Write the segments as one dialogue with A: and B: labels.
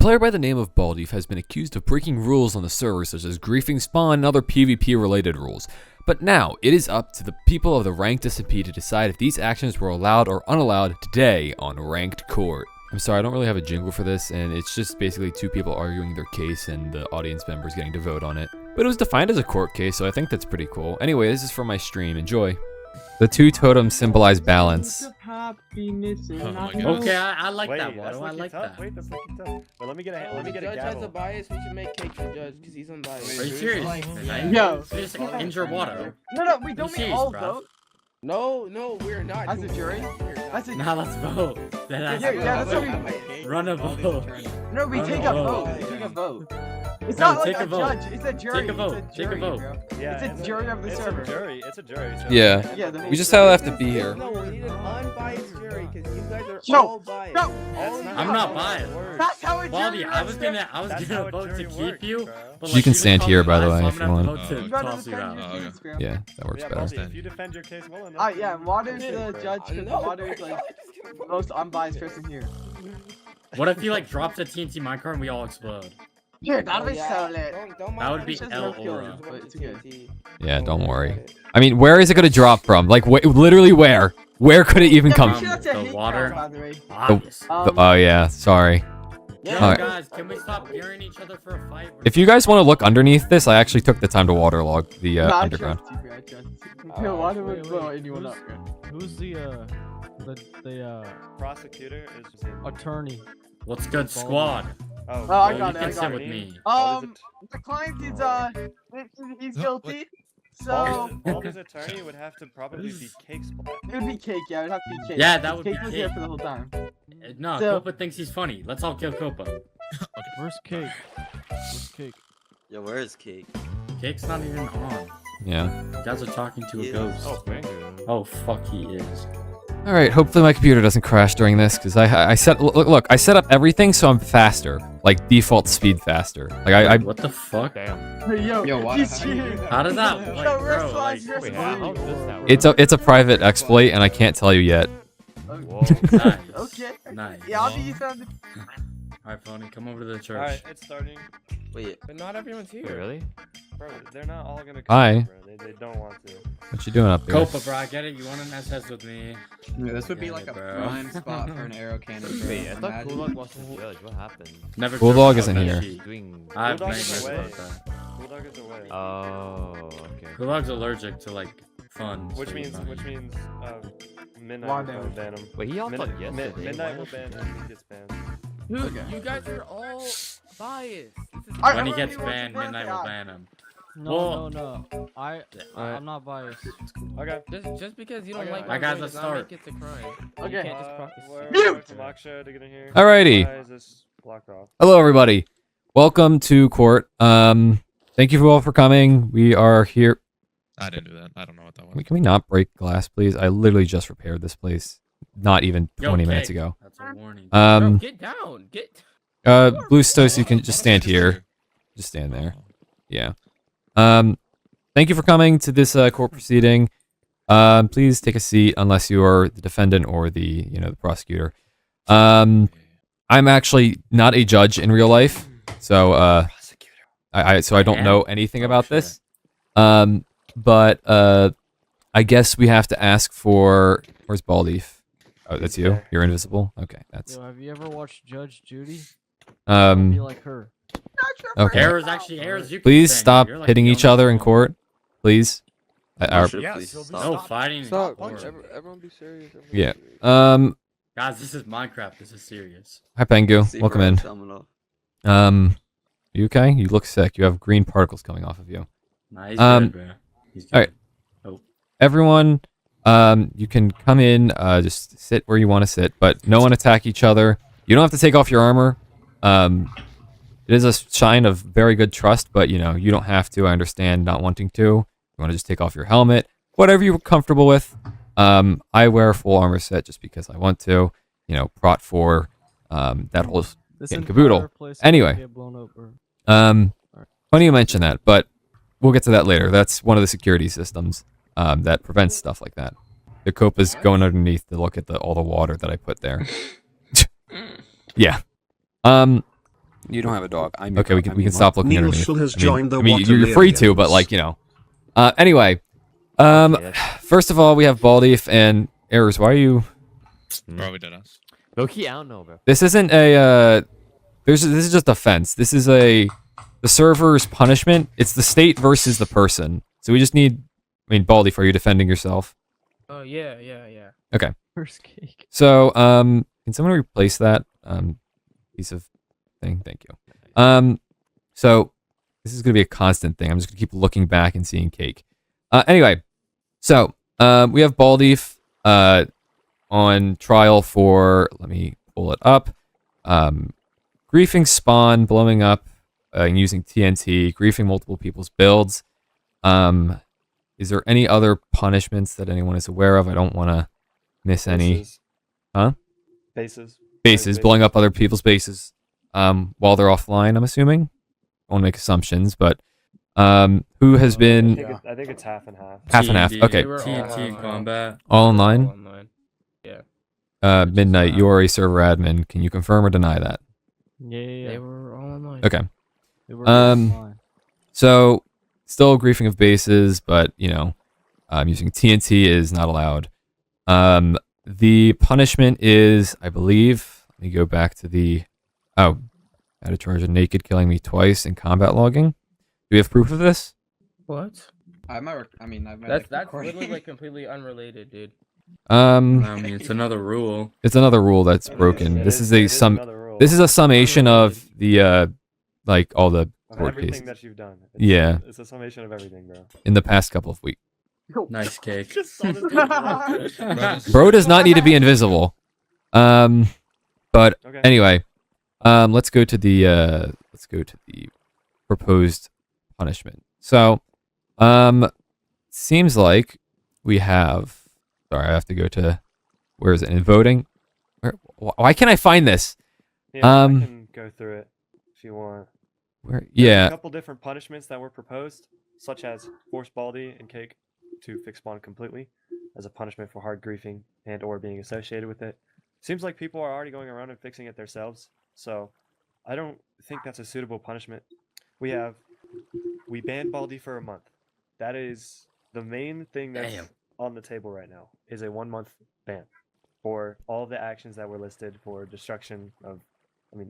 A: player by the name of Baldief has been accused of breaking rules on the server such as griefing spawn and other PvP related rules. But now, it is up to the people of the Ranked SMP to decide if these actions were allowed or unallowed today on Ranked Court. I'm sorry, I don't really have a jingle for this, and it's just basically two people arguing their case and the audience members getting to vote on it. But it was defined as a court case, so I think that's pretty cool. Anyway, this is for my stream. Enjoy. The two totems symbolize balance.
B: Oh my God.
C: Okay, I like
D: Wait,
C: that one.
D: that's
C: I
D: looking
C: like
D: tough.
C: that.
D: Wait, that's looking tough. But let me get a
B: Judge has a
D: gavel.
B: bias. We should make Cake the judge because he's unbiased.
C: Are you serious?
E: Yo.
C: Just injure water.
E: No, we don't
C: serious,
E: we all
C: bro?
E: vote?
B: No, we're not.
E: As a
B: doing
E: jury?
B: that. We're not.
E: That's a
C: Now let's vote.
E: Yeah, that's what we
C: Run a vote.
E: No, we
C: Run
E: take
C: a
E: a
C: vote.
E: vote. We take a vote. It's
C: No,
E: not like
C: take
E: a
C: a vote.
E: judge. It's a jury.
C: Take a vote.
E: It's a
C: Take a
E: jury,
C: vote.
E: bro.
D: Yeah,
E: It's a jury of the
D: it's
E: server.
D: a jury. It's a jury. So
A: Yeah.
E: Yeah, the whole
A: We just
E: jury.
A: have to be here.
B: No, we need an unbiased jury because you guys are
E: No,
B: all biased.
E: no.
B: All
D: That's
B: of
D: not
B: you
C: I'm
B: are
C: not
D: how it
C: biased.
D: works.
E: That's how a
C: Baldy,
E: jury
C: I
E: works,
C: was
E: bro.
C: gonna
D: That's how a
C: vote to
D: jury
C: keep
D: works,
C: you.
D: bro.
C: But
A: You
C: like,
A: can
C: just
A: stand
C: called
A: here,
C: me
A: by the
C: biased,
A: way,
C: so
A: if
C: I'm
A: you
C: gonna
A: want.
C: have to
E: You
C: vote
E: gotta
C: to toss you
E: defend
C: out.
E: your case, bro.
A: Yeah, that works
D: Yeah,
A: better.
D: Baldy, if you defend your case well enough.
E: Yeah, Water's the
B: Yeah,
E: judge
B: I
E: because
B: know.
E: Water's like the most unbiased person here.
C: What if he like drops a TNT minecart and we all explode?
E: Dude, that'd be
B: Oh, yeah.
E: so lit.
B: Don't
C: That would be
E: It's just
C: L
E: no killing,
C: aura.
E: but it's good.
A: Yeah, don't worry. I mean, where is it gonna drop from? Like, literally where? Where could it even
E: Yeah,
A: come
E: we
A: from?
E: should have to
C: The
E: hate
C: water.
E: crime, by the way.
C: Obvious.
A: Oh yeah, sorry.
C: Yo,
A: Alright.
C: guys, can we stop gearing each other for a fight?
A: If you guys want to look underneath this, I actually took the time to waterlog the
E: No, I
A: underground.
E: trust you, bro, I trust you. No, Water would
F: wait,
E: blow
F: wait,
E: anyone up, bro.
F: Who's the
D: Prosecutor is.
F: attorney?
C: What's good, squad?
D: Oh,
E: Oh, I
C: Well,
E: got
C: you
E: it,
C: can
E: I
C: sit
E: got
C: with
E: it.
C: me.
E: The client is he's guilty. So
D: Baldy's attorney would have to probably be Cake Splat.
E: it would be Cake, yeah, it would have to be Cake.
C: Yeah, that would be
E: Cake was here
C: Cake.
E: for the whole time.
C: No,
E: So-
C: Copa thinks he's funny. Let's all kill Copa.
F: Where's Cake? Where's Cake?
G: Yo, where is Cake?
C: Cake's not even on.
A: Yeah.
C: You guys are talking to a
G: He is.
C: ghost.
D: Oh, thank you.
C: Oh, fuck, he is.
A: All right. Hopefully my computer doesn't crash during this, because I set look I set up everything so I'm faster, like default speed faster. Like I
C: What the fuck?
D: Damn.
E: Hey, yo,
H: Yo, Water,
E: he's
H: how you
E: cheating.
H: do that?
C: How does that
E: Yo,
C: like, bro?
E: wrist
C: Like,
E: slides, wrist
D: Wait,
E: slides.
D: how does this work?
A: it's a private exploit, and I can't tell you yet.
D: Whoa.
C: nice.
E: Okay.
C: Nice.
E: Yeah, I'll be using on the.
C: Alright, Phony, come over to the church.
D: Alright, it's starting.
G: Wait,
B: But not everyone's here.
H: Really?
D: Bro, they're not all gonna come.
A: Hi.
D: Bro. They don't want to.
A: What you doing up here?
C: Copa, bro, I get it. You want an SS with me?
H: Yeah, this would be
C: Yeah,
H: like a
C: bro.
H: prime spot for an arrow cannon. Bro.
I: Wait, I thought
H: Imagine-
I: Kulak wasn't judge. What happened?
C: Never
A: Bulldog
C: joked
A: isn't
C: about
A: here.
C: that shit.
I: Doing.
C: I have
D: Bulldog is
C: nightmares
D: away.
C: about that.
D: Bulldog is away.
I: Oh, okay.
C: Bulldog's allergic to like fun.
D: which
C: so
D: means
C: fine.
D: midnight
E: Wanda.
D: will ban him.
I: Wait, he all thought yesterday.
D: Midnight
I: Why
D: will
I: not
D: ban
I: today?
D: him. He gets banned.
B: Dude,
E: Okay.
B: you guys are all biased. This is
E: I-
C: When he
E: I'm
C: gets
E: gonna be
C: banned,
E: watching
C: Midnight
E: Birthday
C: will
E: Eye.
C: ban him.
F: No, no. I'm
I: Alright.
F: not biased.
D: Okay.
B: just because you don't
D: Okay.
B: like
D: Alright,
B: my
C: guys,
B: vote
C: let's
B: does not
C: start.
B: make it a crime.
E: Okay.
B: You can't just practice.
D: We're
E: Mute!
D: waiting for Moksha to get in here.
A: Alrighty.
D: Why is this blocked off?
A: Hello, everybody. Welcome to court. Thank you all for coming. We are here.
J: I didn't do that. I don't know what that was.
A: Can we not break glass, please? I literally just repaired this place, not even
C: Yo,
A: 20 minutes
C: Cake,
A: ago.
C: That's a warning.
B: Bro, get down. Get.
A: Blue Stos, you can just stand here. Just stand there. Yeah. Thank you for coming to this court proceeding. Please take a seat unless you are the defendant or the the prosecutor. I'm actually not a judge in real life, so I don't know anything about this. But I guess we have to ask for. Where's Baldief? Oh, that's you. You're invisible. Okay, that's
F: Yo, have you ever watched Judge Judy? Be
A: um.
F: like her.
A: Okay.
C: Errors actually errors. You can
A: Please
C: stand.
A: stop
C: You're like
A: hitting
C: the
A: each
C: only
A: other in
C: one.
A: court. Please.
G: Moksha,
D: Yeah,
G: please
D: Sylvie,
G: stop.
C: No fighting.
B: Stop.
C: in court.
B: Everyone be serious.
A: Yeah.
C: Guys, this is Minecraft. This is serious.
A: Hi Pengu.
G: See,
A: Welcome
G: bro,
A: in.
G: Seminole.
A: You okay? You look sick. You have green particles coming off of you.
C: Nah, he's
A: Um,
C: good, bro. He's good.
A: alright. Everyone, you can come in, just sit where you want to sit, but no one attack each other. You don't have to take off your armor. It is a sign of very good trust, but you don't have to. I understand not wanting to. You want to just take off your helmet, whatever you're comfortable with. I wear a full armor set just because I want to. Prot 4, that whole
F: This
A: Getting
F: entire
A: caboodle.
F: place can
A: Anyway.
F: get blown up, or-
A: funny you mention that, but we'll get to that later. That's one of the security systems that prevents stuff like that. The Copa's going underneath to look at all the water that I put there. Yeah.
K: You don't have a dog. I'm your
A: Okay, we
K: dog.
A: can
K: I
A: we
K: mean,
A: can stop looking
L: Neil
A: underneath.
L: Schul has
A: I mean,
L: joined the
A: I mean, you're free to, but like, you know. Anyway, first of all, we have Baldief and Errors. Why are you?
J: Probably did us.
I: Loki, I don't know, bro.
A: This isn't a. This is just offense. This is the server's punishment. It's the state versus the person. So we just need. I mean, Baldief, are you defending yourself?
B: Oh yeah.
A: Okay.
F: First cake.
A: So can someone replace that piece of thing? Thank you. So this is gonna be a constant thing. I'm just gonna keep looking back and seeing cake. Anyway, so we have Baldief on trial for, let me pull it up. Griefing spawn, blowing up, using TNT, griefing multiple people's builds. Is there any other punishments that anyone is aware of? I don't want to miss any.
D: Bases.
A: Huh?
D: Bases.
A: Bases, blowing up other people's bases while they're offline, I'm assuming. I won't make assumptions, but who has been
D: I think it's half and half.
A: half and half?
C: TNT,
A: Okay.
C: TNT in combat.
A: All online?
B: Online. Yeah.
A: Midnight, you're a server admin. Can you confirm or deny that?
F: Yeah.
B: They were all online.
A: Okay.
F: They were
A: Um,
F: online.
A: So, still griefing of bases, but, you know, using TNT is not allowed. The punishment is, I believe, let me go back to the, out of charge of naked killing me twice in combat logging. Do we have proof of this?
B: What?
H: I've my
B: That's literally like completely unrelated, dude.
C: I mean, it's another rule.
A: It's another rule that's broken. This is This is a summation of the, like, all the
D: Of
A: court
D: everything
A: cases.
D: that you've done.
A: Yeah.
D: It's a summation of everything, bro.
A: In the past couple of weeks.
C: Nice cake.
D: Just saw this
A: Bro does not need to be invisible. But
D: Okay.
A: anyway, let's go to the proposed punishment. So, seems like we have. Sorry, I have to go to. Where is it in voting? Why can't I find this?
D: Yeah, I can go through it if you want.
A: Where?
D: There's
A: Yeah.
D: a couple different punishments that were proposed, such as force Baldi and Cake to fix spawn completely, as a punishment for hard griefing and/or being associated with it. Seems like people are already going around and fixing it themselves, so I don't think that's a suitable punishment. We banned Baldi for a month. That is the main thing that's on the table right now. Is a 1 month ban for all of the actions that were listed for destruction of,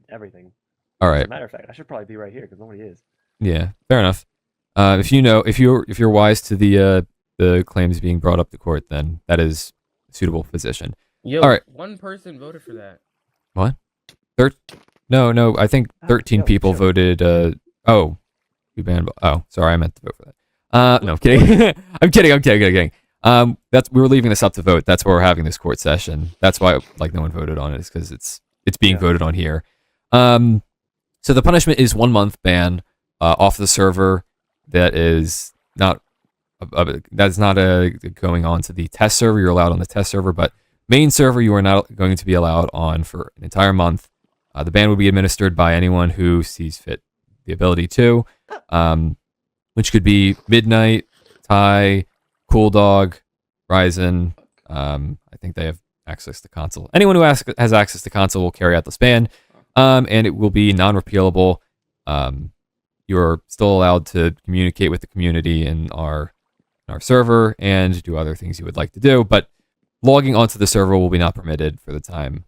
D: everything.
A: All
D: As
A: right.
D: a matter of fact, I should probably be right here because nobody is.
A: Yeah. Fair enough. If you're wise to the claims being brought up to court, then that is a suitable position.
B: Yo,
A: All right.
B: one person voted for that.
A: What? No. I think 13
D: yo,
A: people
D: chill.
A: voted. Oh, we banned. Oh, sorry, I meant to vote for that. No, I'm kidding. I'm kidding. We were leaving this up to vote. That's why we're having this court session. That's why no one voted on it, is because it's being voted on here. So the punishment is 1 month ban off the server. That is not going on to the test server. You're allowed on the test server, but main server you are not going to be allowed on for an entire month. The ban would be administered by anyone who sees fit the ability to, which could be Midnight, Ty, Cool Dog, Ryzen. I think they have access to console. Anyone who has access to console will carry out this ban, and it will be non-repealable. You're still allowed to communicate with the community in our server and do other things you would like to do, but logging onto the server will be not permitted for the time.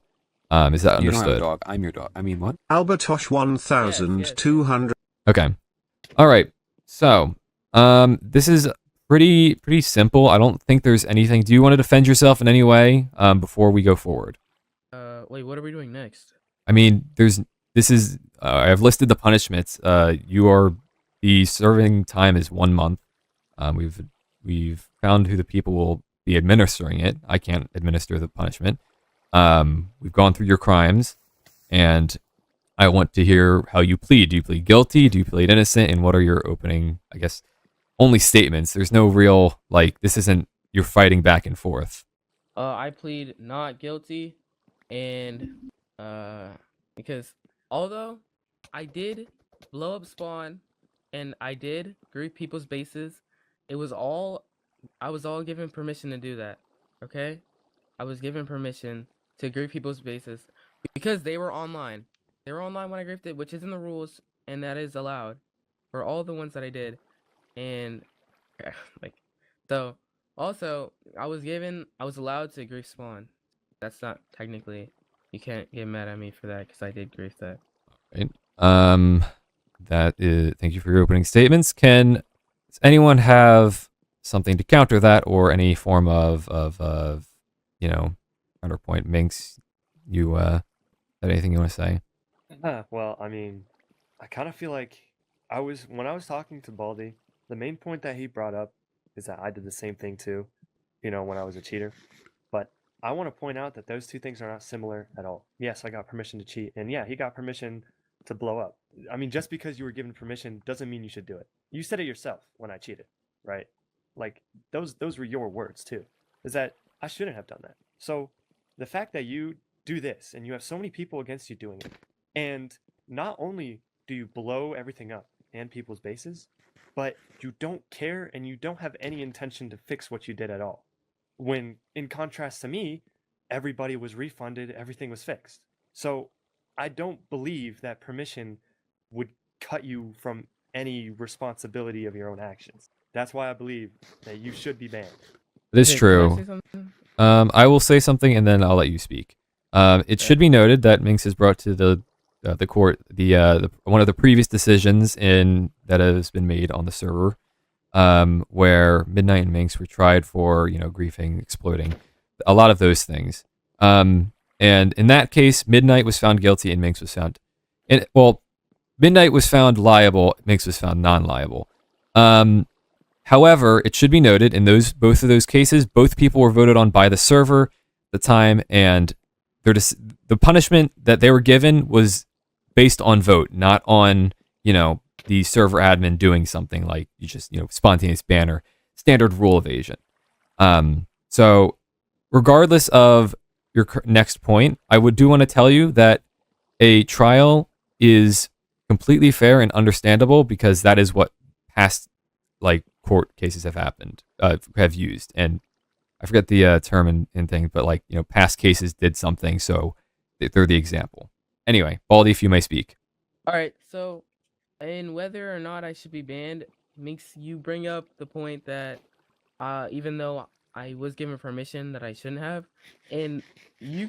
A: Is that
K: You don't have a
A: understood?
K: dog. I'm your dog. I mean, what?
L: Albertosh 1200.
A: Okay. All right. So, this is pretty simple. I don't think there's anything. Do you want to defend yourself in any way before we go forward?
B: Wait, what are we doing next?
A: I mean, I've listed the punishments. The serving time is 1 month. We've found who the people will be administering it. I can't administer the punishment. We've gone through your crimes, and I want to hear how you plead. Do you plead guilty? Do you plead innocent? And what are your opening, I guess, only statements? There's no real, this isn't, you're fighting back and forth.
B: I plead not guilty, and because although I did blow up spawn and I did grief people's bases, I was all given permission to do that. Okay, I was given permission to grief people's bases because they were online. They were online when I griefed, which is in the rules, and that is allowed for all the ones that I did. And like, so also I was allowed to grief spawn. That's not technically, you can't get mad at me for that because I did grief that.
A: Right. That is. Thank you for your opening statements. Does anyone have something to counter that, or any form of counterpoint? Minx, you have anything you want to say?
D: Well, I mean, I kind of feel like when I was talking to Baldy, the main point that he brought up is that I did the same thing too, when I was a cheater. But I want to point out that those two things are not similar at all. Yes, I got permission to cheat, and yeah, he got permission to blow up. I mean, just because you were given permission doesn't mean you should do it. You said it yourself when I cheated, right? Like those were your words too. Is that I shouldn't have done that. So the fact that you do this and you have so many people against you doing it, and not only do you blow everything up and people's bases, but you don't care and you don't have any intention to fix what you did at all. When in contrast to me, everybody was refunded, everything was fixed. So I don't believe that permission would cut you from any responsibility of your own actions. That's why I believe that you should be banned.
A: This
B: Hey, can I
A: true.
B: say something?
A: I will say something and then I'll let you speak. It should be noted that Minx has brought to the court the one of the previous decisions that has been made on the server, where Midnight and Minx were tried for griefing, exploiting, a lot of those things. And in that case, Midnight was found guilty and Minx was found, Midnight was found liable, Minx was found non-liable. However, it should be noted in both of those cases, both people were voted on by the server at the time, and the punishment that they were given was based on vote, not on the server admin doing something like you just spontaneous ban or standard rule evasion. So regardless of your next point, I do want to tell you that a trial is completely fair and understandable because that is what past court cases have used. And I forget the term and thing, but past cases did something, so they're the example. Anyway, Baldy, if you may speak.
B: All right, so and whether or not I should be banned makes you bring up the point that even though I was given permission that I shouldn't have, and you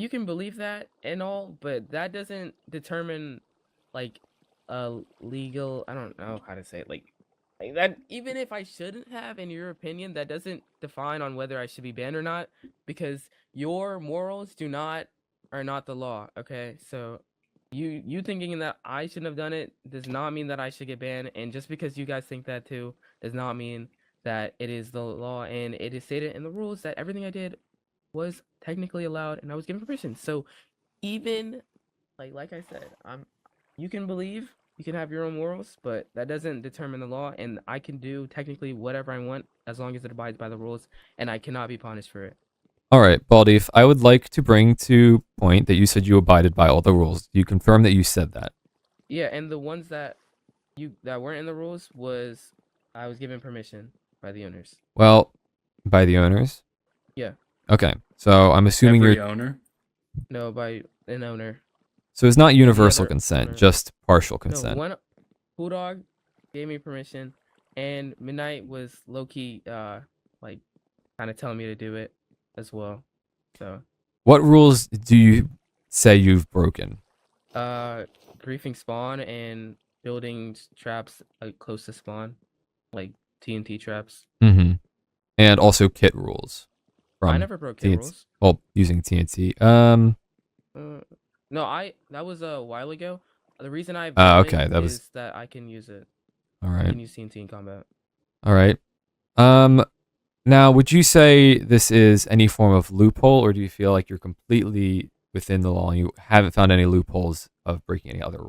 B: can believe that and all, but that doesn't determine a legal, I don't know how to say it, like that. Even if I shouldn't have, in your opinion, that doesn't define on whether I should be banned or not, because your morals are not the law. Okay, so you thinking that I shouldn't have done it does not mean that I should get banned, and just because you guys think that too does not mean that it is the law. And it is stated in the rules that everything I did was technically allowed and I was given permission. So even like I said, you can believe, you can have your own morals, but that doesn't determine the law, and I can do technically whatever I want as long as it abides by the rules, and I cannot be punished for it.
A: All right, Baldy, I would like to bring to point that you said you abided by all the rules. Do you confirm that you said that?
B: Yeah, and the ones that weren't in the rules I was given permission by the owners.
A: Well, by the owners?
B: Yeah.
A: Okay, so I'm assuming
C: Every
A: you're...
C: owner.
B: No, by an owner.
A: So it's not universal
B: other
A: consent,
B: owner.
A: just partial consent.
B: No, one Bulldog gave me permission, and Midnight was low-key kind of telling me to do it as well. So
A: What rules do you say you've broken?
B: griefing spawn and building traps close to spawn, like TNT traps.
A: Mm-hmm. And also kit rules.
B: I never broke kit
A: TNT.
B: rules.
A: Well, using TNT.
B: No, that was a while ago. The reason I've
A: okay, that was...
B: is that I can use it.
A: All
B: I
A: right.
B: can use TNT in combat.
A: All right. Now, would you say this is any form of loophole, or do you feel like you're completely within the law and you haven't found any loopholes of breaking any other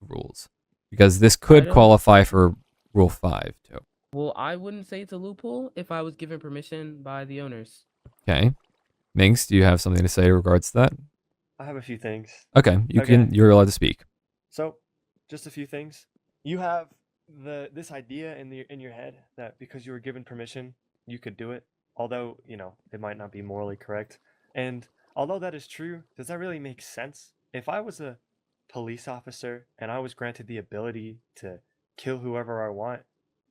A: rules? Because this could qualify for Rule 5, too.
B: Well, I wouldn't say it's a loophole if I was given permission by the owners.
A: Okay. Minx, do you have something to say in regards to that?
D: I have a few things.
A: Okay, you're allowed to speak.
D: So, just a few things. You have this idea in your head that because you were given permission, you could do it, although it might not be morally correct. And although that is true, does that really make sense? If I was a police officer and I was granted the ability to kill whoever I want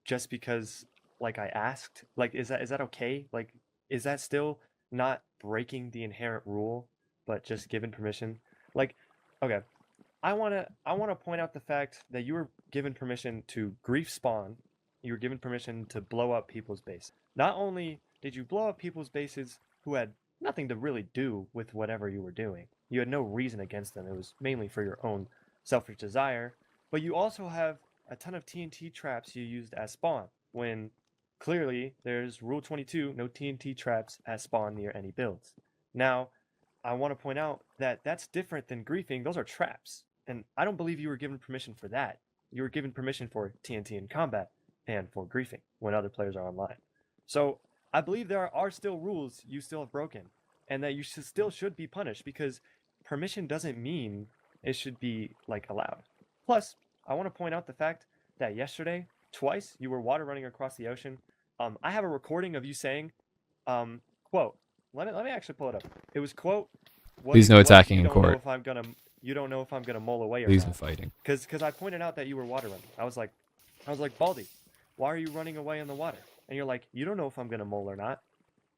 D: just because like I asked, like is that okay? Like is that still not breaking the inherent rule but just given permission? Like okay, I want to point out the fact that you were given permission to grief spawn. You were given permission to blow up people's base. Not only did you blow up people's bases who had nothing to really do with whatever you were doing. You had no reason against them. It was mainly for your own selfish desire. But you also have a ton of TNT traps you used as spawn, when clearly there's Rule 22, no TNT traps at spawn near any builds. Now, I want to point out that that's different than griefing. Those are traps. And I don't believe you were given permission for that. You were given permission for TNT in combat and for griefing when other players are online. So I believe there are still rules you still have broken, and that you still should be punished, because permission doesn't mean it should be like allowed. Plus, I want to point out the fact that yesterday, twice, you were water running across the ocean. I have a recording of you saying, quote, let me actually pull it up. It was, quote,
A: Please no attacking in
D: you don't know
A: court.
D: if I'm gonna mull away or
A: Please
D: not.
A: no fighting.
D: Because I pointed out that you were water running. I was like, Baldy, why are you running away in the water? And you're like, you don't know if I'm gonna mull or not,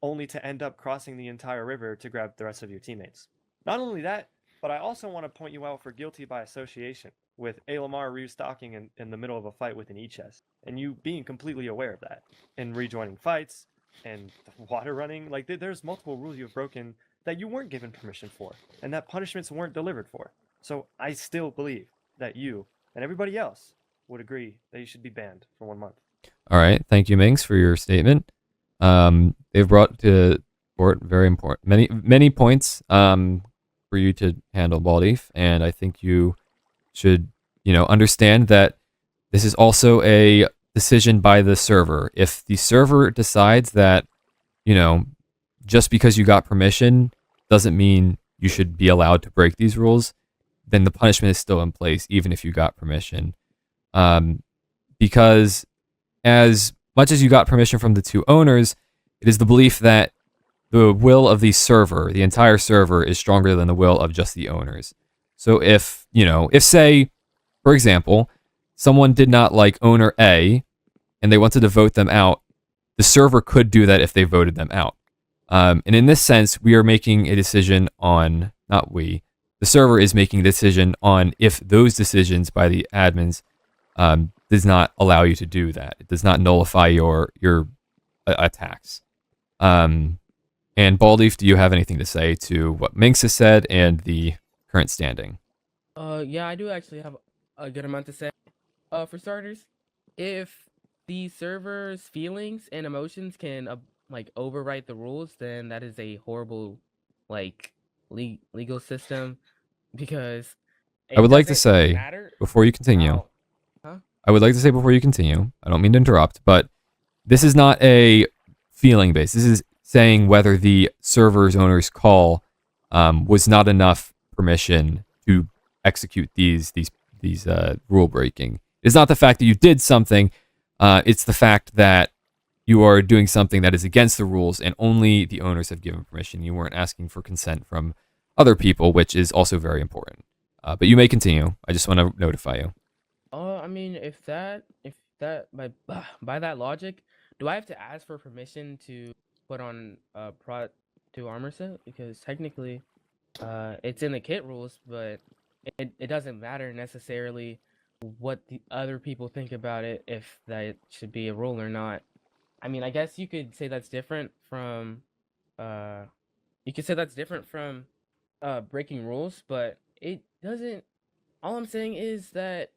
D: only to end up crossing the entire river to grab the rest of your teammates. Not only that, but I also want to point you out for guilty by association with A. Lamar restocking in the middle of a fight with an E-chest, and you being completely aware of that, and rejoining fights, and water running. Like, there's multiple rules you've broken that you weren't given permission for, and that punishments weren't delivered for. So I still believe that you and everybody else would agree that you should be banned for 1 month.
A: All right. Thank you, Minx, for your statement. They've brought to court very important, many points for you to handle, Baldy, and I think you should, understand that this is also a decision by the server. If the server decides that, just because you got permission doesn't mean you should be allowed to break these rules, then the punishment is still in place, even if you got permission. Because as much as you got permission from the two owners, it is the belief that the will of the server, the entire server, is stronger than the will of just the owners. So if say, for example, someone did not like owner A and they wanted to vote them out, the server could do that if they voted them out. And in this sense, we are making a decision on, not we, the server is making a decision on if those decisions by the admins does not allow you to do that. It does not nullify your attacks. And Baldy, do you have anything to say to what Minx has said and the current standing?
B: Yeah, I do actually have a good amount to say. For starters, if the server's feelings and emotions can overwrite the rules, then that is a horrible legal system, because
A: I would like to
B: doesn't
A: say
B: matter
A: before you continue.
B: how- Huh?
A: I would like to say before you continue. I don't mean to interrupt, but this is not a feeling base. This is saying whether the server's owner's call was not enough permission to execute these rule breaking. It's not the fact that you did something. It's the fact that you are doing something that is against the rules, and only the owners have given permission. You weren't asking for consent from other people, which is also very important. But you may continue. I just want to notify you.
B: I mean, if that by that logic, do I have to ask for permission to put on a Prot 2 armor set? Because technically, it's in the kit rules, but it doesn't matter necessarily what the other people think about it, if that should be a rule or not. I mean, I guess you could say that's different from breaking rules, but it doesn't. All I'm saying is that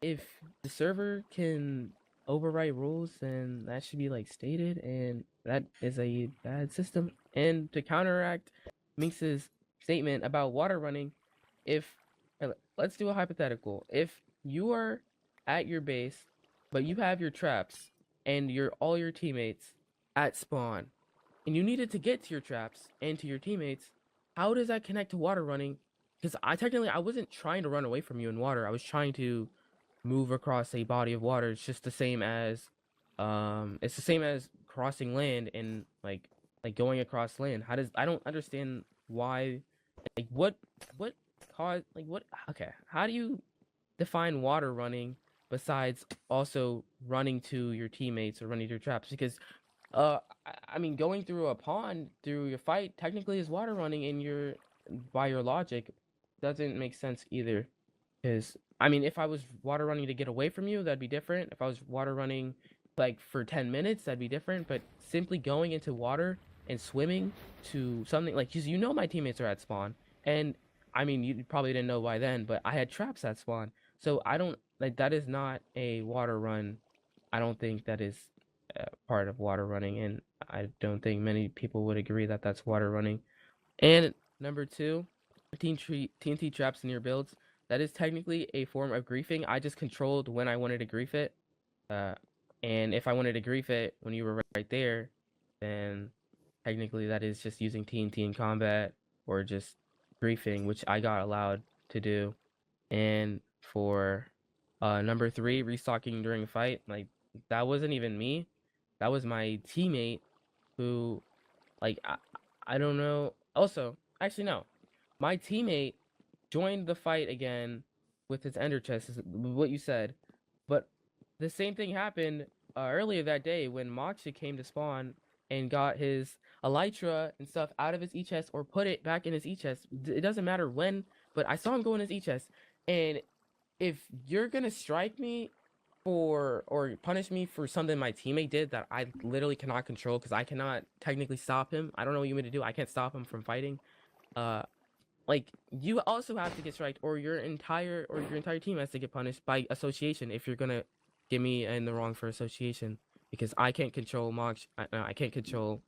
B: if the server can overwrite rules, then that should be stated, and that is a bad system. And to counteract Minx's statement about water running, let's do a hypothetical. If you are at your base, but you have your traps and all your teammates at spawn, and you needed to get to your traps and to your teammates, how does that connect to water running? Because I wasn't trying to run away from you in water. I was trying to move across a body of water. It's just the same as crossing land and going across land. I don't understand why, what cause like what? Okay, how do you define water running besides also running to your teammates or running to your traps? Because I mean, going through a pond through your fight technically is water running in your by your logic doesn't make sense either. Because I mean, if I was water running to get away from you, that'd be different. If I was water running like for 10 minutes, that'd be different. But simply going into water and swimming to something like, 'cause you know my teammates are at spawn, and I mean, you probably didn't know by then, but I had traps at spawn, so I don't like that is not a water run. I don't think that is part of water running, and I don't think many people would agree that that's water running. And number two, TNT traps in your builds. That is technically a form of griefing. I just controlled when I wanted to grief it. And if I wanted to grief it when you were right there, then technically that is just using TNT in combat or just griefing, which I got allowed to do. And for number three, restocking during a fight, like that wasn't even me. That was my teammate who, like, I don't know. Also, actually, no. My teammate joined the fight again with his ender chest, is what you said. But the same thing happened earlier that day when Moksha came to spawn and got his elytra and stuff out of his e-chest or put it back in his e-chest. It doesn't matter when, but I saw him go in his e-chest. And if you're gonna strike me for or punish me for something my teammate did that I literally cannot control because I cannot technically stop him. I don't know what you mean to do. I can't stop him from fighting. Like you also have to get striked, or your entire team has to get punished by association if you're gonna get me in the wrong for association, because I can't control Mox. I can't control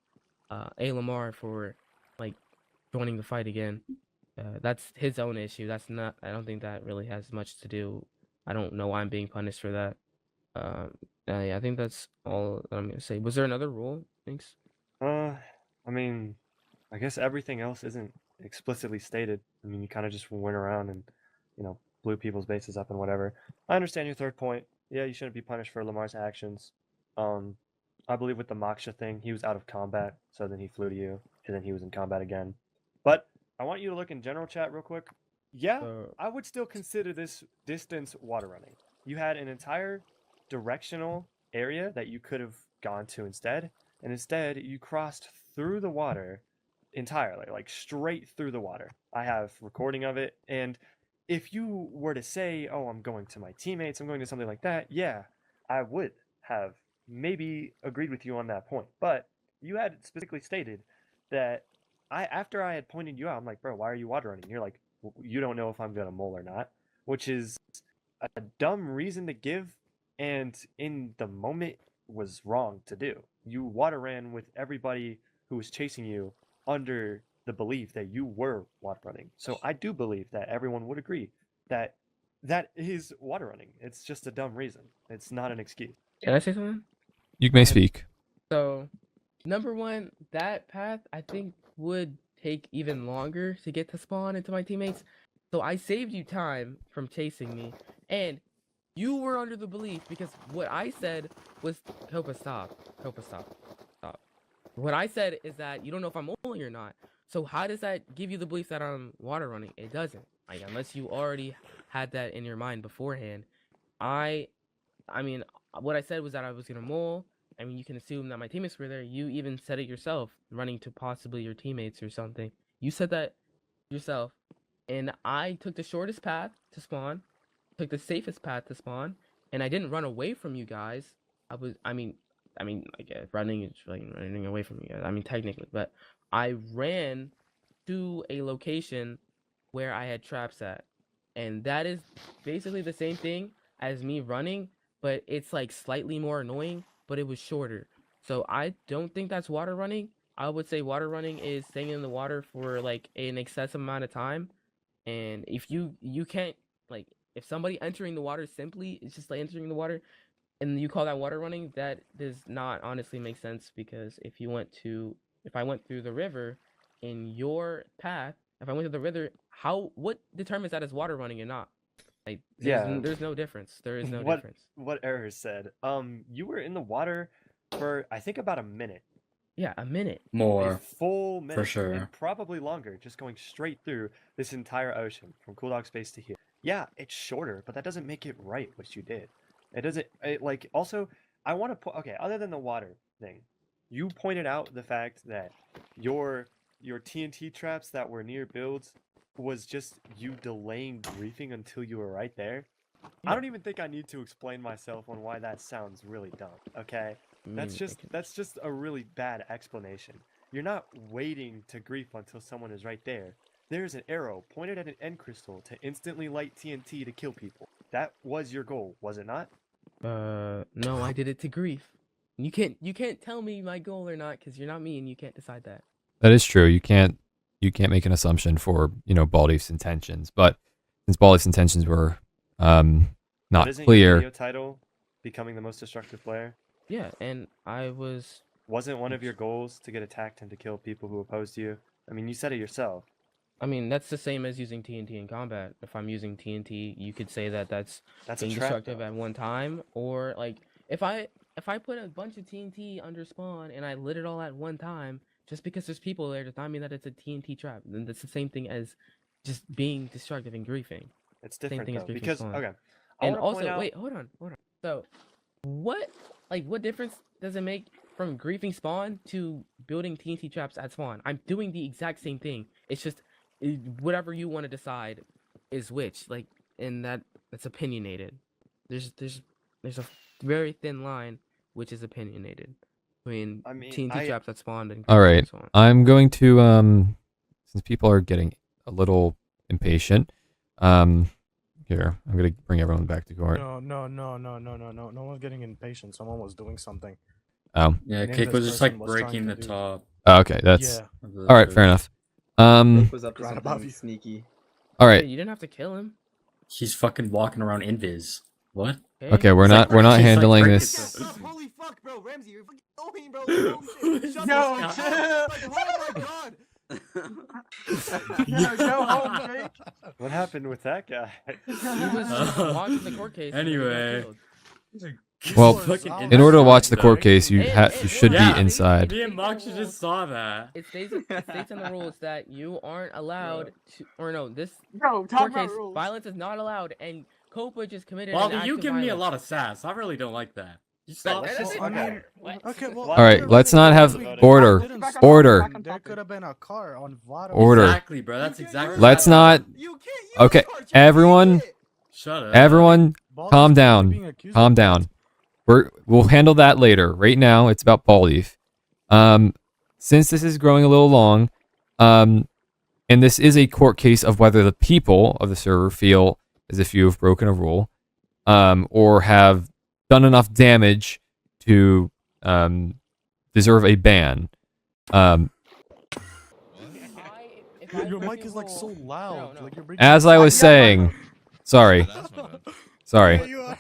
B: A Lamar for like joining the fight again. That's his own issue. That's not. I don't think that really has much to do. I don't know why I'm being punished for that. Yeah, I think that's all that I'm gonna say. Was there another rule? Thanks.
D: I mean, I guess everything else isn't explicitly stated. I mean, you kind of just went around and, blew people's bases up and whatever. I understand your third point. Yeah, you shouldn't be punished for Lamar's actions. I believe with the Moksha thing, he was out of combat, so then he flew to you, and then he was in combat again. But I want you to look in general chat real quick. Yeah, I would still consider this distance water running. You had an entire directional area that you could have gone to instead, and instead you crossed through the water entirely, like straight through the water. I have recording of it, and if you were to say, oh, I'm going to my teammates, I'm going to something like that, yeah, I would have maybe agreed with you on that point. But you had specifically stated that after I had pointed you out, I'm like, bro, why are you water running? You're like, you don't know if I'm gonna mole or not, which is a dumb reason to give, and in the moment was wrong to do. You water ran with everybody who was chasing you under the belief that you were water running. So I do believe that everyone would agree that that is water running. It's just a dumb reason. It's not an excuse.
B: Can I say something?
A: You may speak.
B: So, number one, that path I think would take even longer to get to spawn into my teammates. So I saved you time from chasing me, and you were under the belief because what I said was, Copa, stop. Copa, stop. Stop. What I said is that you don't know if I'm moling or not. So how does that give you the belief that I'm water running? It doesn't. Like, unless you already had that in your mind beforehand. I mean, what I said was that I was gonna mole. I mean, you can assume that my teammates were there. You even said it yourself, running to possibly your teammates or something. You said that yourself. And I took the shortest path to spawn, took the safest path to spawn, and I didn't run away from you guys. I mean, like running is like running away from you guys. I mean, technically, but I ran to a location where I had traps at, and that is basically the same thing as me running, but it's like slightly more annoying, but it was shorter. So I don't think that's water running. I would say water running is staying in the water for like an excessive amount of time. And if you can't, like, if somebody entering the water simply is just like entering the water and you call that water running, that does not honestly make sense, because if I went through the river in your path, if I went to the river, what determines that as water running or not? Like, there's no difference. There is no difference.
D: What Error said. You were in the water for I think about a minute,
B: Yeah, a minute.
D: A
C: More.
D: full minute,
C: sure.
D: and probably longer, just going straight through this entire ocean from Cool Dog Space to here. Yeah, it's shorter, but that doesn't make it right what you did. It doesn't. Like, also, I want to put. Okay, other than the water thing, you pointed out the fact that your TNT traps that were near builds was just you delaying griefing until you were right there. I don't even think I need to explain myself on why that sounds really dumb. Okay. That's just a really bad explanation. You're not waiting to grief until someone is right there. There's an arrow pointed at an end crystal to instantly light TNT to kill people. That was your goal, was it not?
B: No, I did it to grief. You can't tell me my goal or not because you're not me and you can't decide that.
A: That is true. You can't make an assumption for Baldi's intentions, but since Baldi's intentions were
D: But
A: not
D: isn't your
A: clear.
D: video title becoming the most destructive player?
B: Yeah, and I was.
D: Wasn't one of your goals to get attacked and to kill people who opposed you? I mean, you said it yourself.
B: I mean, that's the same as using TNT in combat. If I'm using TNT, you could say that that's
D: That's a
B: being
D: trap,
B: destructive
D: though.
B: at one time, or like if I put a bunch of TNT under spawn and I lit it all at one time, just because there's people there does not mean that it's a TNT trap. Then that's the same thing as just being destructive and griefing.
D: It's
B: Same
D: different
B: thing as
D: though,
B: grief
D: because
B: spawn.
D: okay. I
B: And
D: wanna point
B: also,
D: out-
B: wait, hold on. So, what difference does it make from griefing spawn to building TNT traps at spawn? I'm doing the exact same thing. It's just whatever you want to decide is which. Like, and that's opinionated. There's a very thin line which is opinionated between
D: I mean,
B: TNT traps that spawned and
A: All
B: griefing
A: right.
B: at spawn.
A: I'm going to since people are getting a little impatient, here, I'm going to bring everyone back to court.
F: No one's getting impatient. Someone was doing something.
A: Oh.
C: Yeah,
F: And
C: Cake
F: this
C: was just like
F: person was trying
C: breaking
F: to
C: the
F: do-
C: top.
A: Okay, that's
F: Yeah.
C: of the
A: all right. Fair
C: bridge.
A: enough.
G: Jake was up to
F: Right above
G: something
F: you.
G: sneaky.
A: All
B: Hey,
A: right.
B: you didn't have to kill him.
C: He's fucking walking around invis. What?
A: Okay, we're
C: He's
A: not
C: like- he's like
A: handling
C: breaking
A: this.
C: the-
E: Holy fuck, bro, Ramsey, you're fucking going, bro. Holy shit. Shut
C: No,
E: the fuck
C: chill.
E: up. Like, oh my god. No, go home, Jake.
D: What happened with that guy?
B: He was just watching the court case. and then he got
C: Anyway.
B: killed.
A: Well,
C: Fucking
A: in order to watch the
C: inside,
A: court
C: though.
A: case, you
B: Hey,
A: you should
C: Yeah.
A: be inside.
C: Me and Moxie just saw that.
B: It states in the rules that you aren't allowed to, or no, this
E: Bro, talk
B: court
E: about
B: case,
E: rules.
B: violence is not allowed, and Copa just committed
C: Well,
B: an act
C: you
B: of
C: give me a
B: violence.
C: lot of sass. I really don't like that. You stop.
B: That doesn't-
F: Well, I mean,
B: What?
F: okay, well,
D: All
A: right, let's not have order.
E: Back on
A: Order.
E: topic, back on
F: There
E: topic.
F: could have been a car on Vado.
A: Order.
C: Exactly, bro. That's exactly.
A: Let's
C: what
A: not.
E: You can't use
A: Okay,
E: the card, Jake.
A: everyone,
E: You can't.
C: Shut up.
A: everyone,
F: Baldi's
A: calm
F: currently
A: down.
F: being accused
A: Calm
F: of
A: down. We'll handle that later. Right now, it's about Baldi's. Since this is growing a little long, and this is a court case of whether the people of the server feel as if you have broken a rule, or have done enough damage to deserve a ban.
B: If I
F: Your
B: break
F: mic
B: a
F: is like so
B: rule-
F: loud.
B: No.
F: Like you're breaking
A: As I was saying, sorry,
J: That's my bad.
A: sorry.
F: You are.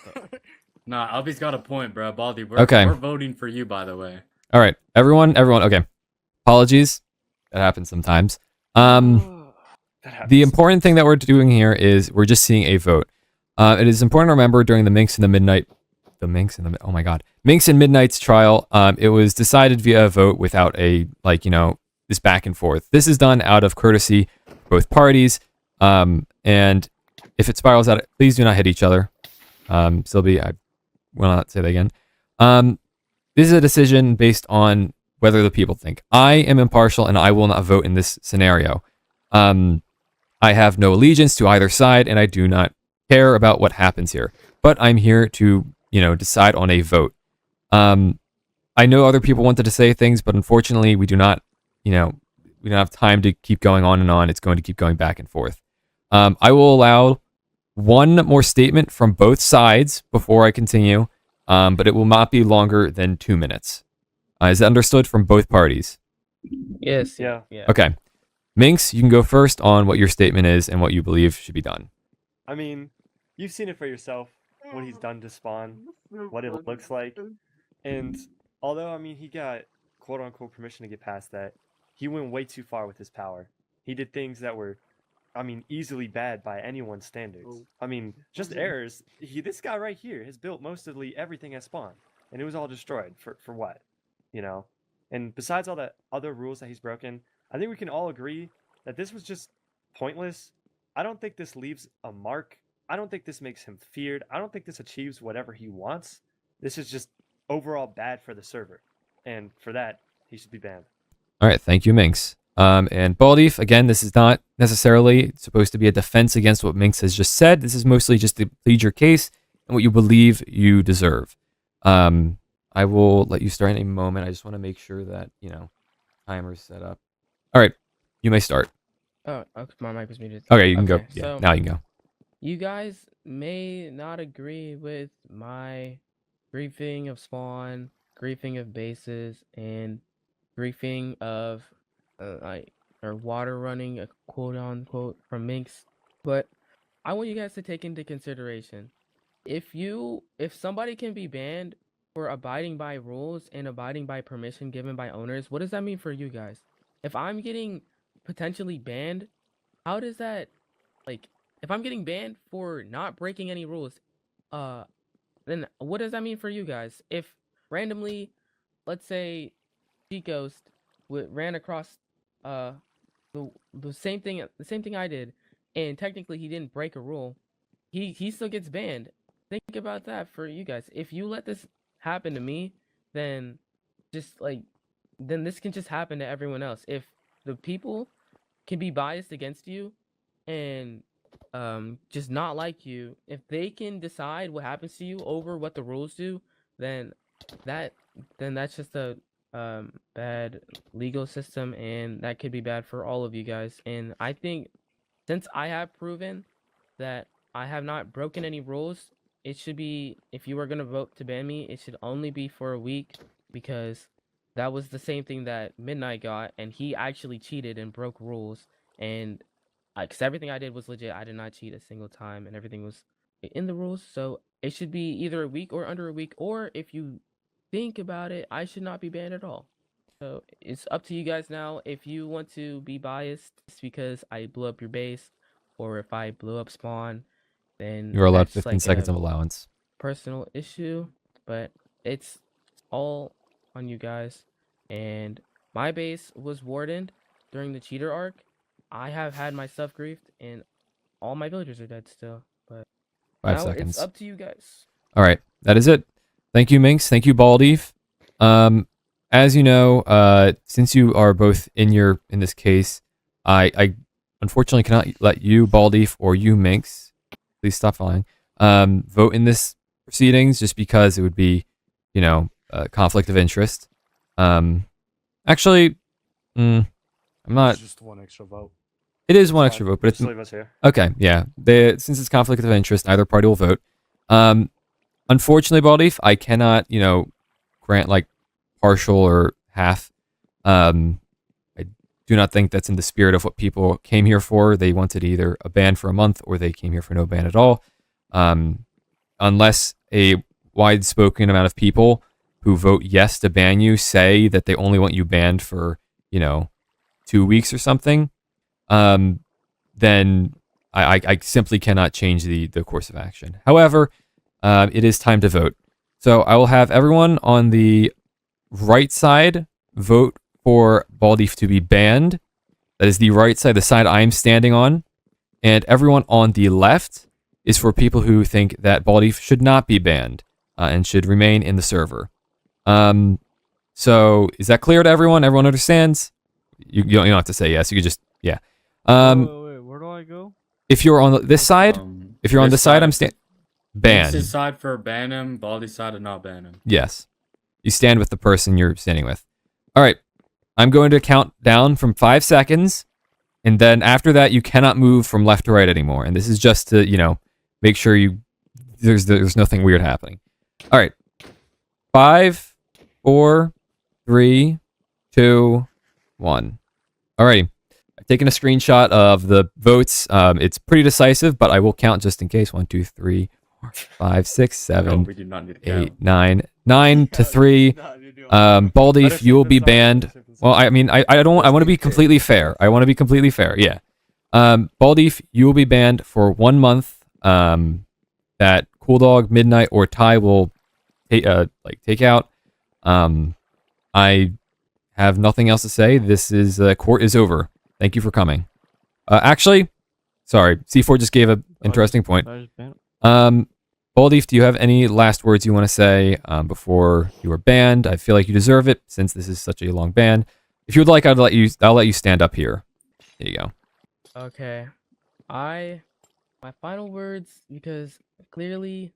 C: Nah, Albie's got a point, bro. Baldi,
A: Okay.
C: we're voting for you, by the way.
A: All right, everyone. Okay. Apologies. That happens sometimes. The important thing that we're doing here is we're just seeing a vote. It is important to remember during the Minx and Midnight's trial, it was decided via a vote without a this back and forth. This is done out of courtesy for both parties. And if it spirals out, please do not hit each other. Sylvie, I will not say that again. This is a decision based on whether the people think. I am impartial and I will not vote in this scenario. I have no allegiance to either side and I do not care about what happens here. But I'm here to, decide on a vote. I know other people wanted to say things, but unfortunately we do not, we don't have time to keep going on and on. It's going to keep going back and forth. I will allow one more statement from both sides before I continue, but it will not be longer than 2 minutes. Is that understood from both parties?
B: Yes.
D: Yeah.
B: Yeah.
A: Okay. Minx, you can go first on what your statement is and what you believe should be done.
D: I mean, you've seen it for yourself, what he's done to Spawn, what it looks like. And although, I mean, he got quote-unquote permission to get past that, he went way too far with his power. He did things that were, I mean, easily bad by anyone's standards. I mean, just errors. This guy right here has built mostly everything at Spawn, and it was all destroyed. For what? And besides all the other rules that he's broken, I think we can all agree that this was just pointless. I don't think this leaves a mark. I don't think this makes him feared. I don't think this achieves whatever he wants. This is just overall bad for the server. And for that, he should be banned.
A: All right, thank you, Minx. And Baldeef, again, this is not necessarily supposed to be a defense against what Minx has just said. This is mostly just to plead your case and what you believe you deserve. I will let you start in a moment. I just want to make sure that, timer's set up. All right, you may start.
B: Oh, my mic was muted.
A: Okay, you can go. Yeah,
B: so
A: now you can go.
B: you guys may not agree with my griefing of spawn, griefing of bases, and griefing of or water running, a quote unquote, from Minx, but I want you guys to take into consideration if somebody can be banned for abiding by rules and abiding by permission given by owners, what does that mean for you guys? If I'm getting potentially banned, how does that, if I'm getting banned for not breaking any rules, then what does that mean for you guys? If randomly, let's say, Cheat Ghost ran across the same thing I did, and technically he didn't break a rule, he still gets banned. Think about that for you guys. If you let this happen to me, then then this can just happen to everyone else. If the people can be biased against you and just not like you, if they can decide what happens to you over what the rules do, then that's just a bad legal system, and that could be bad for all of you guys. And I think since I have proven that I have not broken any rules, it should be, if you are going to vote to ban me, it should only be for a week, because that was the same thing that Midnight got, and he actually cheated and broke rules. And because everything I did was legit, I did not cheat a single time, and everything was in the rules. So it should be either a week or under a week, or if you think about it, I should not be banned at all. So it's up to you guys now. If you want to be biased, it's because I blew up your base, or if I blew up spawn, then
A: You're allowed
B: that's
A: 15 seconds of allowance.
B: personal issue, but it's all on you guys. And my base was wardened during the cheater arc. I have had my stuff griefed, and all my villagers are dead still. But
A: 5
B: now
A: seconds.
B: it's up to you guys.
A: All right, that is it. Thank you, Minx. Thank you, Baldeef. As you know, since you are both in this case, I unfortunately cannot let you, Baldeef, or you, Minx, please stop following, vote in this proceedings, just because it would be, a conflict of interest. Actually, I'm not.
F: It's just one extra vote.
A: It is one extra vote, but it's
D: Just leave us here.
A: okay. Yeah, since it's conflict of interest, neither party will vote. Unfortunately, Baldeef, I cannot, grant partial or half. I do not think that's in the spirit of what people came here for. They wanted either a ban for a month, or they came here for no ban at all. Unless a wide spoken amount of people who vote yes to ban you say that they only want you banned for, 2 weeks or something, then I simply cannot change the course of action. However, it is time to vote. So I will have everyone on the right side vote for Baldeef to be banned. That is the right side, the side I'm standing on. And everyone on the left is for people who think that Baldeef should not be banned and should remain in the server. So is that clear to everyone? Everyone understands? You don't have to say yes. You could just, yeah.
H: Wait, where do I go?
A: If you're on this side, if you're on this side, I'm banned.
C: His side for ban him, Baldi's side to not ban him.
A: Yes. You stand with the person you're standing with. All right. I'm going to count down from 5 seconds. And then after that, you cannot move from left to right anymore. And this is just to, make sure there's nothing weird happening. All right. 5, 4, 3, 2, 1. All right. I've taken a screenshot of the votes. It's pretty decisive, but I will count just in case. 1, 2, 3, 4, 5, 6, 7,
C: No, we do not need to count.
A: 8, 9. 9 to 3. Baldeef, you will be banned. Well, I mean, I want to be completely fair. Yeah. Baldeef, you will be banned for 1 month. That Cooldog, Midnight, or Ty will take out. I have nothing else to say, this is court is over. Thank you for coming. Actually, sorry, C4 just gave an interesting point. Baldief, do you have any last words you want to say before you are banned? I feel like you deserve it since this is such a long ban. If you would like, I'll let you stand up here. There you go.
B: Okay. My final words, because clearly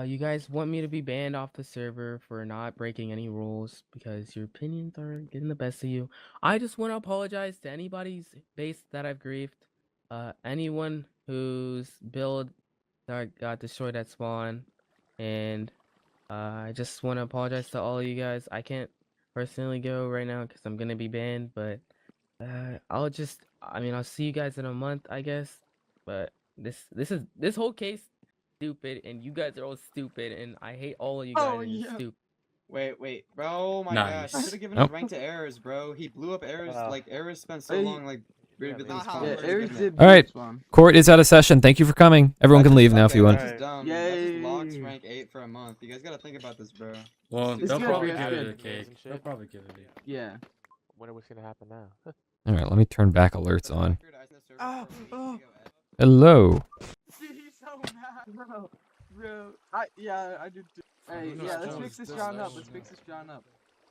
B: you guys want me to be banned off the server for not breaking any rules because your opinions are getting the best of you. I just want to apologize to anybody's base that I've griefed. Anyone whose build that got destroyed at spawn, and I just want to apologize to all of you guys. I can't personally go right now because I'm gonna be banned, but I'll see you guys in a month, I guess. But this whole case stupid, and you guys are all stupid, and I hate all of you guys. And you're stupid.
E: Wait, bro. Oh my
C: Nice.
E: gosh. I should have given
A: Nope.
E: his rank to Errors, bro. He blew up Errors.
D: Wow.
E: Like, Errors spent so long, like, rebuilding his spawn.
F: Errors did.
A: All right, court is out of session. Thank you for coming. Everyone can leave now if you want.
E: That's just dumb. That's just logs rank 8 for a month. You guys gotta think about this, bro.
C: Well,
F: It's
C: they'll
F: good,
C: probably
F: it's
C: give
F: good.
C: it to Cake. They'll probably give it to you.
F: Yeah.
H: When are what's gonna happen now?
A: All right, let me turn back alerts on.
E: Oh,
A: Hello.
F: He's so mad, bro. I did. Hey,
C: No,
F: yeah, let's
C: still-
F: fix this
C: still
F: John up.
C: so
F: Let's fix this John up.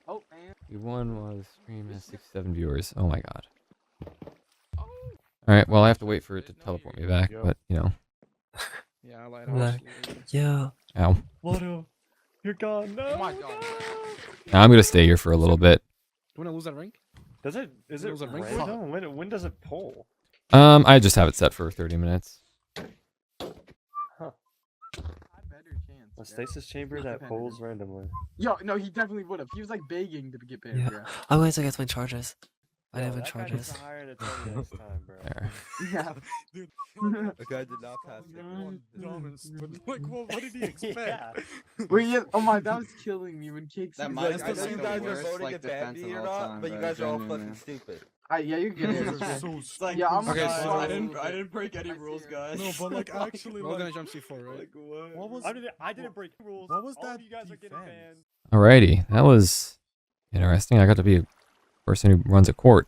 F: Oh, man.
A: The one was stream has 67 viewers. Oh my god. All right, well I have to wait for it to teleport me back, but you know.
F: Yeah, I lied.
G: Yeah.
A: Ow.
D: Watto, you're gone. No.
F: Oh my god.
A: Now I'm gonna stay here for a little bit.
F: Do you wanna lose that rank?
D: Does it? Is it
F: Those are rank
D: random? When does it pull?
A: I just have it set for 30 minutes.
D: A stasis chamber that pulls randomly.
F: Yo, no, he definitely would have. He was like begging to get banned,
G: Yeah.
F: bro.
G: I'm going to get my charges. I
D: Yo,
G: have my
D: that guy needs
G: charges.
D: to hire an attorney next time, bro.
A: There.
F: Yeah.
G: The guy did not pass
F: Like, what did he
D: Yeah.
F: Wait, yeah. Oh my, that was killing me when Cake
E: That
F: said
E: might
F: that.
E: be like the worst, like, defense of all time, bro, genuinely.
G: stupid.
F: Yeah, you're good.
E: It's like,
F: Yeah, I'm
E: okay,
F: sorry.
E: so I didn't break any rules, guys.
F: No, but like actually,
C: We're
F: like,
C: gonna jump C4, right?
F: what was
D: I didn't break rules.
F: What was
D: All of
F: that
D: you guys are getting
F: defense?
D: banned.
A: Alrighty, that was interesting. I got to be a person who runs a court.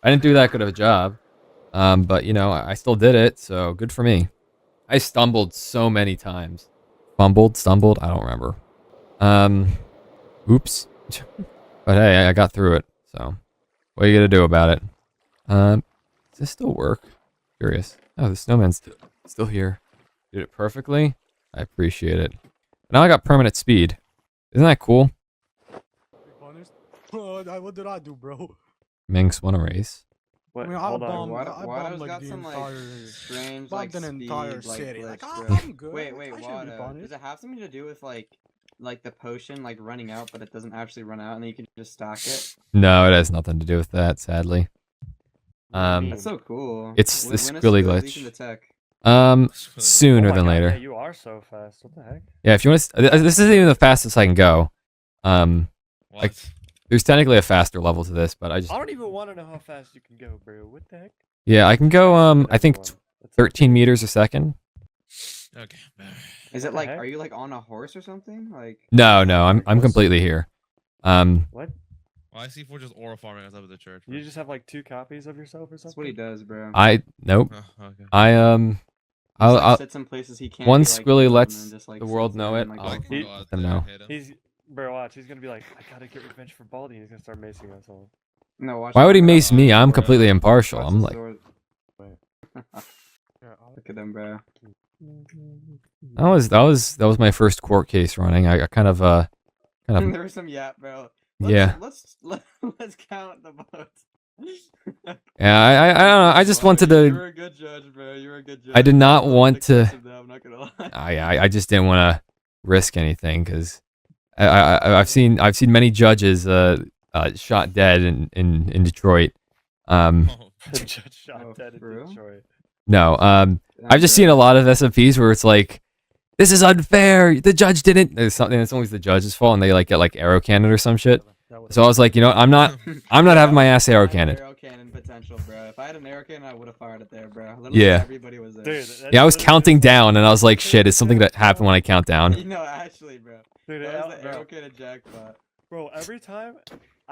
A: I didn't do that good of a job, but you know, I still did it, so good for me. I stumbled so many times. Stumbled, I don't remember. Oops. But hey, I got through it, so what are you gonna do about it? Does this still work? Curious. Oh, the snowman's still here. Did it perfectly. I appreciate it. Now I got permanent speed. Isn't that cool?
F: What did I do, bro?
A: Minx wanna race.
D: What?
F: I mean, I
D: Hold on.
F: bombed-
E: What?
F: I
E: Watto's
F: bombed, like,
E: got
F: the
E: some like
F: entire-
E: strange
F: bombed
E: like
F: an
E: speed
F: entire
E: like
F: city.
E: glitch,
F: Like,
E: bro.
F: I'm good.
E: Wait,
F: I shouldn't be
E: Watto.
F: punished.
E: Does it have something to do with like the potion like running out, but it doesn't actually run out, and then you can just stock it?
A: No, it has nothing to do with that, sadly.
E: That's so cool.
A: It's
E: When
A: the
E: is
A: squilly
E: it
A: glitch.
E: leaking the tech?
A: Sooner
D: Oh my
A: than
D: God,
A: later.
D: Yeah, you are so fast. What the heck?
A: Yeah, if you want to, this isn't even the fastest I can go.
J: What?
A: Like, there's technically a faster level to this, but I just,
D: I don't even want to know how fast you can go, bro. What the heck?
A: yeah, I can go, I think
D: Everyone. That's
A: 13 meters a second.
J: Okay.
E: Is
D: What
E: it
D: the
E: like?
D: heck?
E: Are you like on a horse or something? Like.
A: No, I'm completely here.
D: What?
J: Well, I see for just aura farming outside of the church.
D: You just have like 2 copies of yourself or something?
E: That's what he does, bro.
A: Nope.
J: Oh, okay.
A: I'll
E: sits in places he can't.
A: once
E: be, like,
A: Squilly
E: him
A: lets
E: and just, like,
A: the world
E: sits
A: know
E: there
A: it,
E: and, like,
A: I'll
J: I
E: walks
J: can
A: let
J: go out
A: them
J: there
A: know.
J: and hit him.
D: He's, bro, watch. He's gonna be like, I gotta get revenge for Baldi. He's gonna start macing us all.
E: No, watch
A: Why would he
E: this, bro.
A: mace me? I'm
J: bro.
A: completely impartial.
E: Watch
A: I'm
E: this
A: like,
E: sword.
F: Yeah, I'll-
E: Look at him, bro.
A: that was my first court case running. I kind of
E: There was some yap, bro.
A: Yeah.
E: Let's count the votes.
A: yeah, I don't know. I just wanted
E: You
A: to.
E: were a good judge, bro. You were a good judge.
A: I did not
E: I'm
A: want to-
E: exclusive now, I'm not gonna lie.
A: I just didn't want to risk anything because I've seen many judges shot dead in Detroit.
J: Oh,
D: The judge shot
E: Oh,
D: dead in
E: for real?
D: Detroit.
A: No, I've just seen a lot of SFPs where it's like, this is unfair. The judge didn't. There's something. It's always the judge's fault, and they like get like arrow cannon or some shit. So I was like, you know, I'm not having my ass arrow cannon.
E: Arrow cannon potential, bro. If I had an arrow cannon, I would have fired it there, bro. Literally
A: Yeah.
E: Everybody was there.
D: Dude, that's
A: Yeah, I was
D: literally
A: counting
D: just-
A: down, and I was like, shit, it's something that happened when I count down.
E: No, actually, bro.
D: Dude,
E: That was the
D: bro,
E: arrow cannon jackpot.
D: bro, every time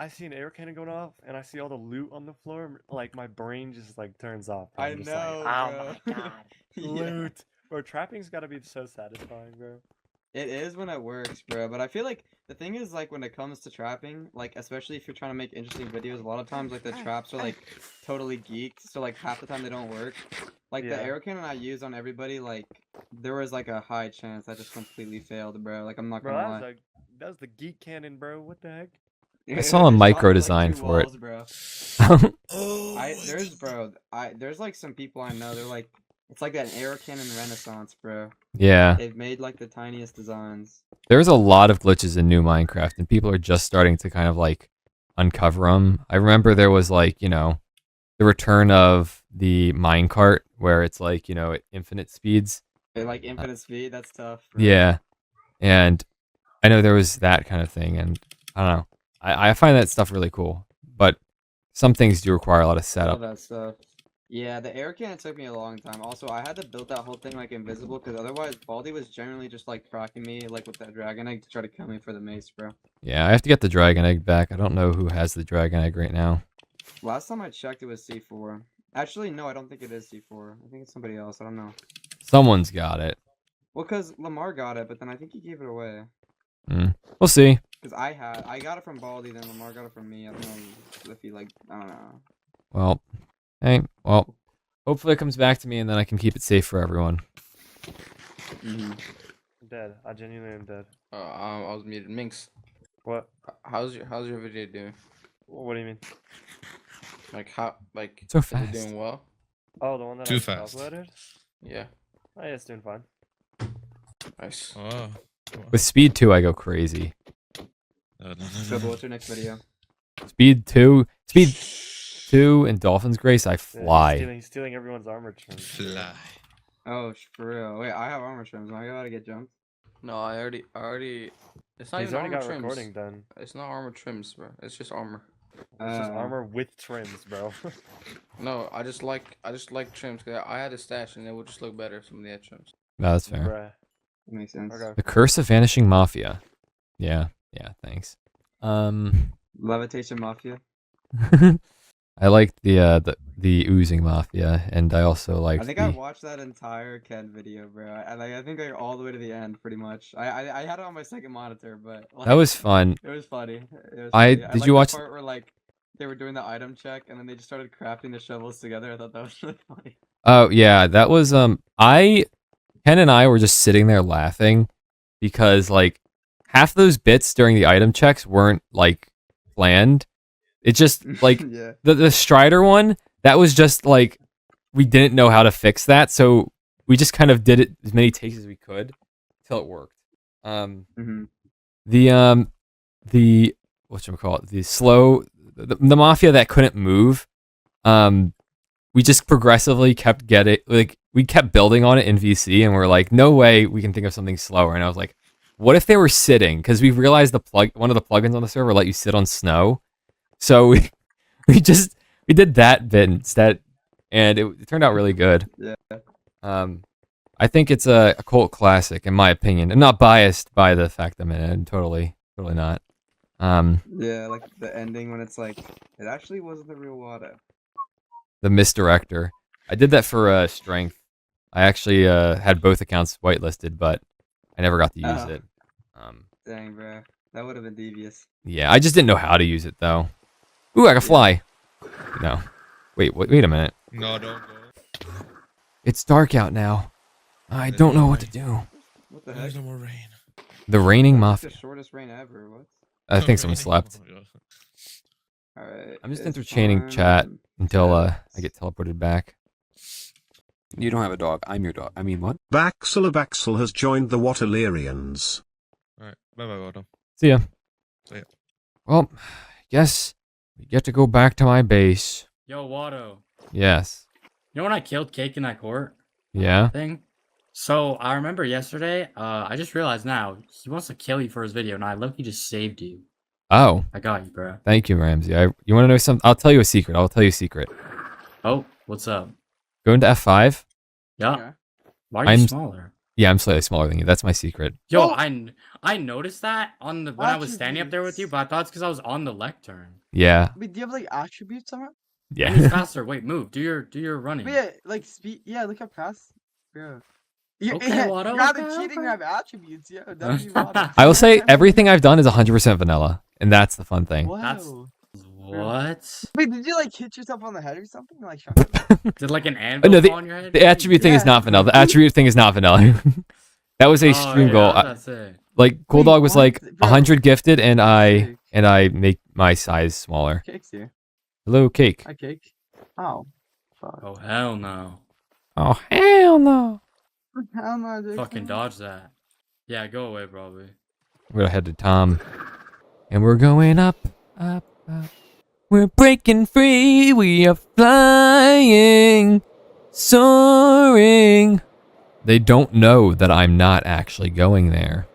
D: I see an air cannon going off, and I see all the loot on the floor. Like my brain just like turns off.
E: I
D: I'm just
E: know,
D: like,
E: bro.
D: oh my god,
E: Yeah.
D: loot. Bro, trapping's gotta be so satisfying, bro.
E: It is when it works, bro. But I feel like the thing is, like, when it comes to trapping, like, especially if you're trying to make interesting videos, a lot of times, like, the traps are, like, totally geeked. So, like, half the time they don't work. Like, the
D: Yeah.
E: arrow cannon I use on everybody, like, there was, like, a high chance I just completely failed, bro. Like, I'm not
D: Bro,
E: gonna lie.
D: that was the geek cannon, bro. What the heck?
A: I saw a
E: It shot
A: micro
E: through, like,
A: design
E: 2
A: for it.
E: walls, bro.
J: Oh,
E: There's like some people I know. They're like, it's like that arrow cannon renaissance, bro.
A: Yeah.
E: They've made like the tiniest designs.
A: There's a lot of glitches in new Minecraft, and people are just starting to kind of like uncover them. I remember there was like, you know, the return of the minecart where it's like, you know, at infinite speeds.
E: They like infinite speed. That's tough. Bro.
A: Yeah. And I know there was that kind of thing, and I don't know. I find that stuff really cool, but some things do require a lot of
E: All
A: setup.
E: that stuff. Yeah, the air cannon took me a long time. Also, I had to build that whole thing like invisible because otherwise Baldi was generally just like cracking me like with that dragon egg to try to kill me for the mace, bro.
A: Yeah, I have to get the dragon egg back. I don't know who has the dragon egg right now.
E: Last time I checked, it was C4. Actually, no, I don't think it is C4. I think it's somebody else. I don't know.
A: Someone's got it.
E: Well, because Lamar got it, but then I think he gave it away.
A: We'll see.
E: Because I got it from Baldi, then Lamar got it from me. I don't know if he like, I don't know.
A: Well, hey, well, hopefully it comes back to me, and then I can keep it safe for everyone.
E: Mm-hmm.
D: I'm dead. I genuinely am dead.
M: I was muted. Minx,
D: What?
M: how's your video doing?
D: What do you mean?
M: Like how like
A: So
M: is it
A: fast.
M: doing well?
D: Oh, the one that
J: Too
D: I
J: fast.
D: uploaded?
M: Yeah.
D: Oh, yeah, it's doing fine.
M: Nice.
J: Oh.
A: With speed 2, I go crazy.
J: No.
E: So, what's your next video?
A: Speed 2, and Dolphin's Grace, I
D: Yeah,
A: fly.
D: He's stealing everyone's armor trims.
J: Fly.
E: Oh, for real. Wait, I have armor trims. Am I about to get jumped?
M: No, I already. It's not
D: He's
M: even
D: already
M: armor
D: got
M: trims.
D: recording done.
M: It's not armor trims, bro. It's just armor.
D: It's just armor with trims, bro.
M: No, I just like trims. 'Cause I had a stash and it would just look better if somebody had trims.
A: No, that's fair.
D: Bruh.
E: That makes sense.
D: Okay.
A: The Curse of Vanishing Mafia. Yeah, thanks.
E: Levitation Mafia.
A: I like the Oozing Mafia, and I also like
E: I think I watched that entire Ken video, bro. I think I all the way to the end, pretty much. I had it on my second monitor, but like,
A: that was fun.
E: It was funny. It was
A: I-
E: funny.
A: did
E: liked
A: you watch
E: the part where like they were doing the item check and then they just started crafting the shovels together? I thought that was really funny.
A: Oh yeah, that was Ken and I were just sitting there laughing because like half those bits during the item checks weren't like planned. It just like
E: Yeah.
A: the Strider one, that was just like we didn't know how to fix that, so we just kind of did it as many takes as we could till it worked.
E: Mm-hmm.
A: The whatchamacallit, the Mafia that couldn't move, we just progressively kept we kept building on it in VC, and we're like, no way we can think of something slower. And I was like, what if they were sitting? Because we realized one of the plugins on the server let you sit on snow, so we did that bit instead, and it turned out really good.
E: Yeah.
A: I think it's a cult classic in my opinion. I'm not biased by the fact I'm in it. Totally not.
E: Yeah, like the ending when it's like it actually wasn't the real water.
A: The misdirector. I did that for strength. I actually had both accounts whitelisted, but I never got to use it.
E: Dang, bro, that would have been devious.
A: Yeah, I just didn't know how to use it though. Ooh, I can fly. No, wait a minute.
J: No, don't go.
A: It's dark out now. I don't know what to do.
E: What the heck?
J: There's no more rain.
A: The raining
E: That's
A: mafia.
E: the shortest rain ever. What?
A: I think
J: No
A: someone
J: rain.
A: slept.
J: Oh my God.
E: Alright.
A: I'm just
E: it's
A: entertaining chat
E: fine.
A: until I get teleported back.
K: You don't have a dog. I'm your dog. I mean, what?
L: Baxel has joined the Waterlerians.
J: Alright. Bye bye, Otto.
A: See ya.
J: See ya.
A: Well, guess we get to go back to my base.
C: Yo, Watto.
A: Yes.
C: You know when I killed Cake in that court
A: Yeah.
C: thing? So I remember yesterday, I just realized now, he wants to kill you for his video, and I look, he just saved you.
A: Oh,
C: I got you, bro.
A: thank you, Ramsey. You want to know something? I'll tell you a secret.
C: Oh, what's up?
A: Go into F5.
C: Yeah.
E: Okay.
C: Why are you
A: I'm-
C: smaller?
A: Yeah, I'm slightly smaller than you. That's my secret.
C: Yo,
E: Oh!
C: I noticed that on the when I was standing up there with you, but I thought it's because I was on the lectern.
A: Yeah.
E: Wait, do you have like attributes on it?
C: And he's
A: Yeah.
C: faster. Wait, move. Do your running.
E: But yeah, like speed. Yeah, look up fast. Yeah. You,
C: Okay,
E: yeah,
C: Watto,
E: you're either
C: okay,
E: cheating or
C: okay.
E: have attributes. Yeah, W Watto.
A: I will say everything I've done is 100% vanilla, and that's the fun thing.
C: That's-
E: Wow.
C: What?
E: Wait, did you like hit yourself on the head or something? Like, shocking?
C: Did like an anvil
A: No,
C: fall on your head?
A: The attribute thing is
E: Yeah.
A: not vanilla. The attribute thing is not vanilla. That was a
C: Oh,
A: stream
C: yeah,
A: goal.
C: That's it.
A: Like Cool
E: Wait,
A: Dog was
E: what?
A: like
E: Bro.
A: 100 gifted, and
E: Sick.
A: I make my size smaller.
E: Cake's here.
A: Hello, Cake.
E: Hi, Cake. Oh. Fuck.
C: Oh hell no!
A: Oh hell no!
E: Hell no, dude.
C: Fucking dodge that. Yeah, go away, probably.
A: We're gonna head to Tom, and we're going up, up, up. We're breaking free. We are flying, soaring. They don't know that I'm not actually going there.